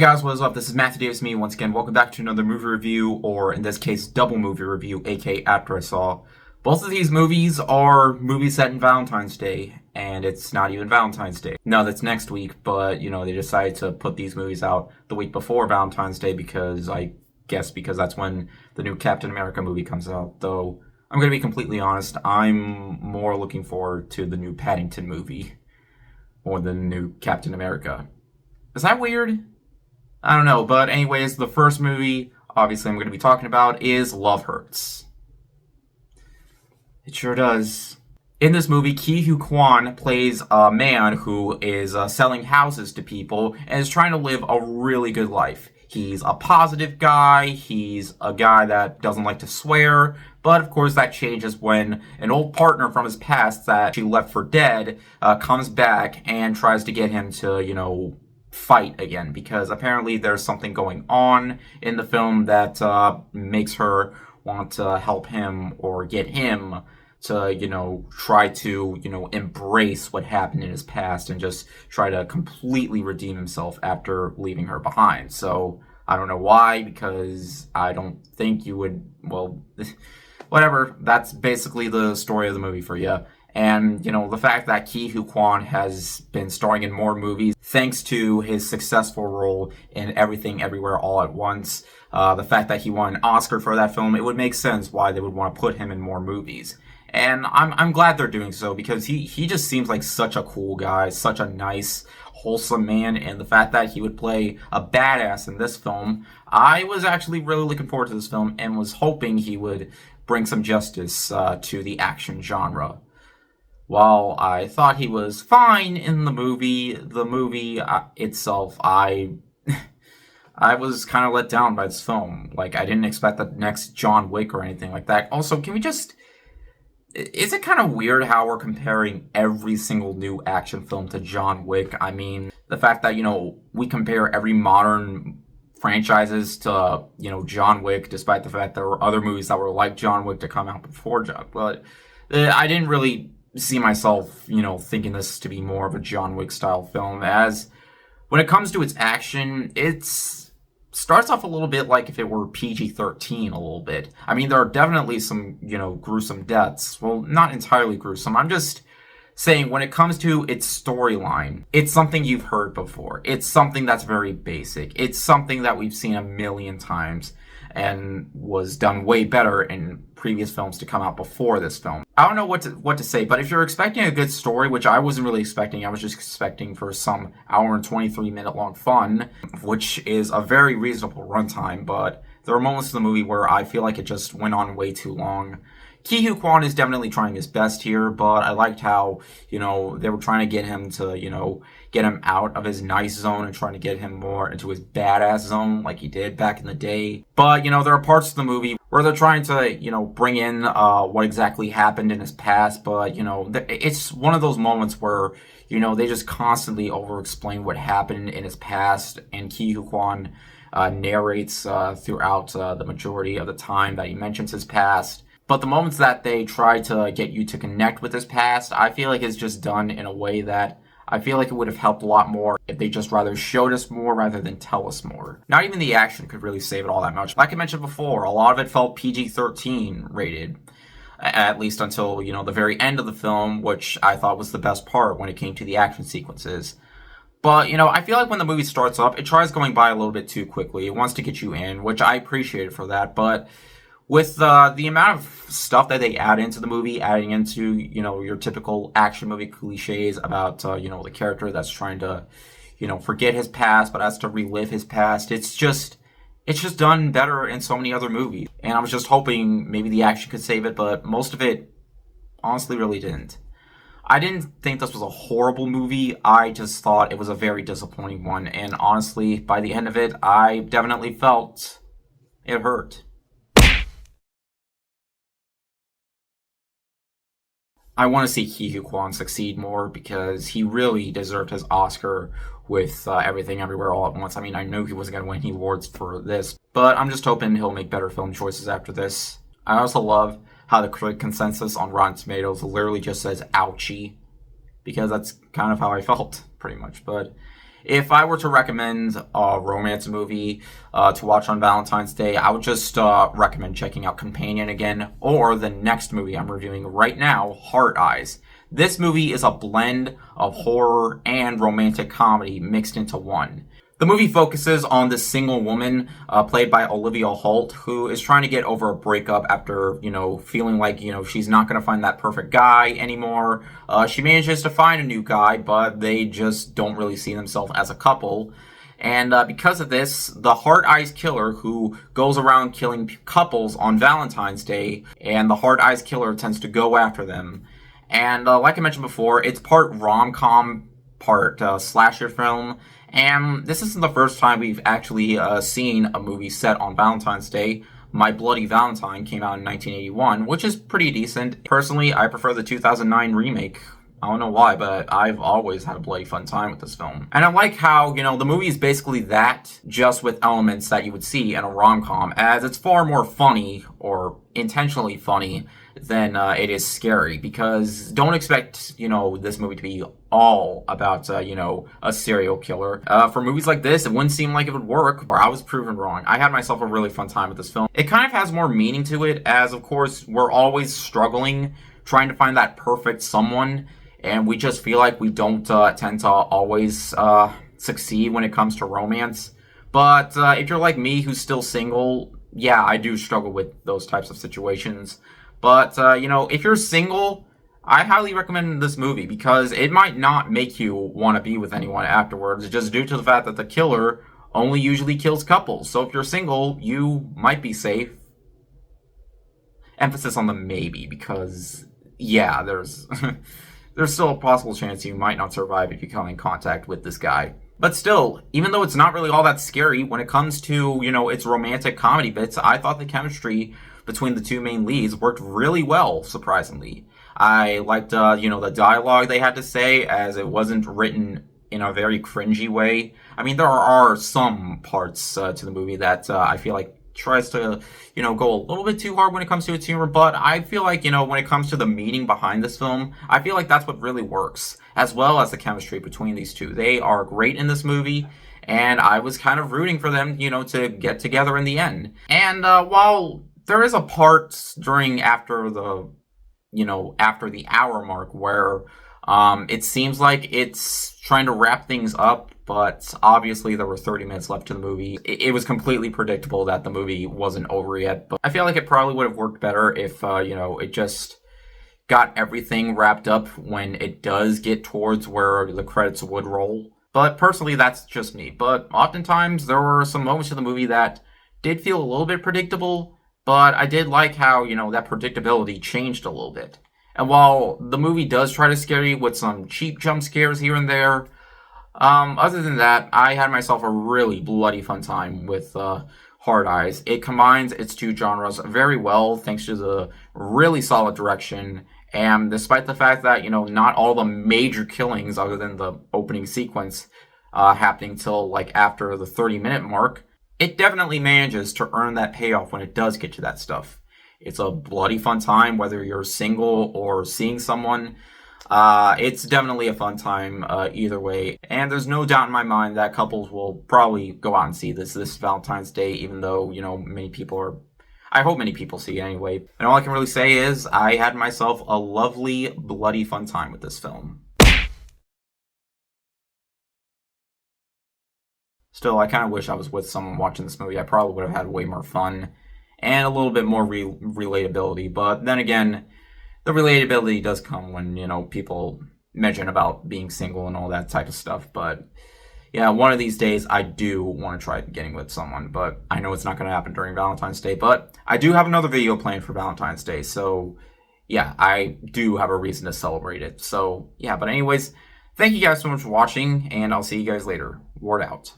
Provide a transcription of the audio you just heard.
Guys, what is up? This is Matthew Davis, me once again. Welcome back to another movie review, or in this case, double movie review, aka After I Saw. Both of these movies are movies set in Valentine's Day, and it's not even Valentine's Day. No, that's next week, but, they decided to put these movies out the week before Valentine's Day because that's when the new Captain America movie comes out. Though, I'm going to be completely honest, I'm more looking forward to the new Paddington movie more than the new Captain America. Is that weird? I don't know, but anyways, the first movie, obviously I'm going to be talking about, is Love Hurts. It sure does. In this movie, Ke Huy Quan plays a man who is selling houses to people and is trying to live a really good life. He's a positive guy, he's a guy that doesn't like to swear, but of course that changes when an old partner from his past that she left for dead comes back and tries to get him to, fight again, because apparently there's something going on in the film that makes her want to help him or get him to, try to, embrace what happened in his past and just try to completely redeem himself after leaving her behind. So, I don't know why, because I don't think you would, well, whatever. That's basically the story of the movie for you. And, the fact that Ke Huy Quan has been starring in more movies thanks to his successful role in Everything Everywhere All at Once, the fact that he won an Oscar for that film, it would make sense why they would want to put him in more movies. And I'm glad they're doing so, because he just seems like such a cool guy, such a nice, wholesome man, and the fact that he would play a badass in this film, I was actually really looking forward to this film and was hoping he would bring some justice to the action genre. While I thought he was fine in the movie itself, I was kind of let down by this film. Like, I didn't expect the next John Wick or anything like that. Also, is it kind of weird how we're comparing every single new action film to John Wick? I mean, the fact that, we compare every modern franchises to, John Wick, despite the fact there were other movies that were like John Wick to come out before John. But I didn't really see myself, thinking this to be more of a John Wick style film, as when it comes to its action, starts off a little bit like if it were PG-13 a little bit. I mean, there are definitely some, gruesome deaths. Well, not entirely gruesome. I'm just saying when it comes to its storyline, it's something you've heard before. It's something that's very basic. It's something that we've seen a million times and was done way better in previous films to come out before this film. I don't know what to say, but if you're expecting a good story, which I wasn't really expecting, I was just expecting for some hour and 23-minute long fun, which is a very reasonable runtime, but there are moments in the movie where I feel like it just went on way too long. Ke Huy Quan is definitely trying his best here, but I liked how, they were trying to get him to, get him out of his nice zone and trying to get him more into his badass zone like he did back in the day. But, there are parts of the movie where they're trying to, bring in what exactly happened in his past, but, it's one of those moments where, they just constantly over-explain what happened in his past, and Ke Huy Quan narrates throughout the majority of the time that he mentions his past. But the moments that they try to get you to connect with his past, I feel like it's just done in a way that I feel like it would have helped a lot more if they just rather showed us more rather than tell us more. Not even the action could really save it all that much. Like I mentioned before, a lot of it felt PG-13 rated, at least until, the very end of the film, which I thought was the best part when it came to the action sequences. But, I feel like when the movie starts up, it tries going by a little bit too quickly. It wants to get you in, which I appreciate for that, but with the amount of stuff that they add into the movie, adding into, your typical action movie cliches about, the character that's trying to, forget his past, but has to relive his past, it's just done better in so many other movies. And I was just hoping maybe the action could save it, but most of it honestly really didn't. I didn't think this was a horrible movie, I just thought it was a very disappointing one, and honestly, by the end of it, I definitely felt it hurt. I want to see Ke Huy Quan succeed more because he really deserved his Oscar with Everything Everywhere All at Once. I mean, I knew he wasn't going to win any awards for this, but I'm just hoping he'll make better film choices after this. I also love how the critic consensus on Rotten Tomatoes literally just says ouchie, because that's kind of how I felt, pretty much. But If I were to recommend a romance movie to watch on Valentine's Day, I would just recommend checking out Companion again, or the next movie I'm reviewing right now, Heart Eyes. This movie is a blend of horror and romantic comedy mixed into one. The movie focuses on this single woman, played by Olivia Holt, who is trying to get over a breakup after, feeling like, she's not going to find that perfect guy anymore. She manages to find a new guy, but they just don't really see themselves as a couple. And because of this, the Heart Eyes Killer, who goes around killing couples on Valentine's Day, and the Heart Eyes Killer tends to go after them. And like I mentioned before, it's part rom-com, part slasher film. And this isn't the first time we've actually seen a movie set on Valentine's Day. My Bloody Valentine came out in 1981, which is pretty decent. Personally, I prefer the 2009 remake. I don't know why, but I've always had a bloody fun time with this film. And I like how, the movie is basically that, just with elements that you would see in a rom-com, as it's far more funny, or intentionally funny, than it is scary, because don't expect, this movie to be all about, a serial killer. For movies like this, it wouldn't seem like it would work, or I was proven wrong. I had myself a really fun time with this film. It kind of has more meaning to it, as, of course, we're always struggling, trying to find that perfect someone, and we just feel like we don't tend to always succeed when it comes to romance. But if you're like me, who's still single, yeah, I do struggle with those types of situations. But, if you're single, I highly recommend this movie because it might not make you want to be with anyone afterwards, just due to the fact that the killer only usually kills couples. So if you're single, you might be safe. Emphasis on the maybe, because, yeah, there's there's still a possible chance you might not survive if you come in contact with this guy. But still, even though it's not really all that scary, when it comes to, its romantic comedy bits, I thought the chemistry between the two main leads worked really well, surprisingly. I liked, the dialogue they had to say, as it wasn't written in a very cringy way. I mean, there are some parts to the movie that I feel like tries to, go a little bit too hard when it comes to its humor, but I feel like, when it comes to the meaning behind this film, I feel like that's what really works, as well as the chemistry between these two. They are great in this movie, and I was kind of rooting for them, to get together in the end. And while there is a part after the hour mark where it seems like it's trying to wrap things up, but obviously there were 30 minutes left to the movie. It was completely predictable that the movie wasn't over yet, but I feel like it probably would have worked better if, it just got everything wrapped up when it does get towards where the credits would roll. But personally, that's just me. But oftentimes, there were some moments in the movie that did feel a little bit predictable, but I did like how, that predictability changed a little bit. And while the movie does try to scare you with some cheap jump scares here and there, other than that, I had myself a really bloody fun time with Heart Eyes. It combines its two genres very well thanks to the really solid direction, and despite the fact that, not all the major killings other than the opening sequence happening till after the 30-minute mark, it definitely manages to earn that payoff when it does get to that stuff. It's a bloody fun time, whether you're single or seeing someone. It's definitely a fun time either way. And there's no doubt in my mind that couples will probably go out and see this Valentine's Day, even though, many people are... I hope many people see it anyway. And all I can really say is I had myself a lovely, bloody fun time with this film. Still, I kind of wish I was with someone watching this movie. I probably would have had way more fun and a little bit more relatability. But then again, the relatability does come when, people mention about being single and all that type of stuff. But yeah, one of these days I do want to try getting with someone, but I know it's not going to happen during Valentine's Day. But I do have another video planned for Valentine's Day. So yeah, I do have a reason to celebrate it. So yeah, but anyways, thank you guys so much for watching, and I'll see you guys later. Ward out.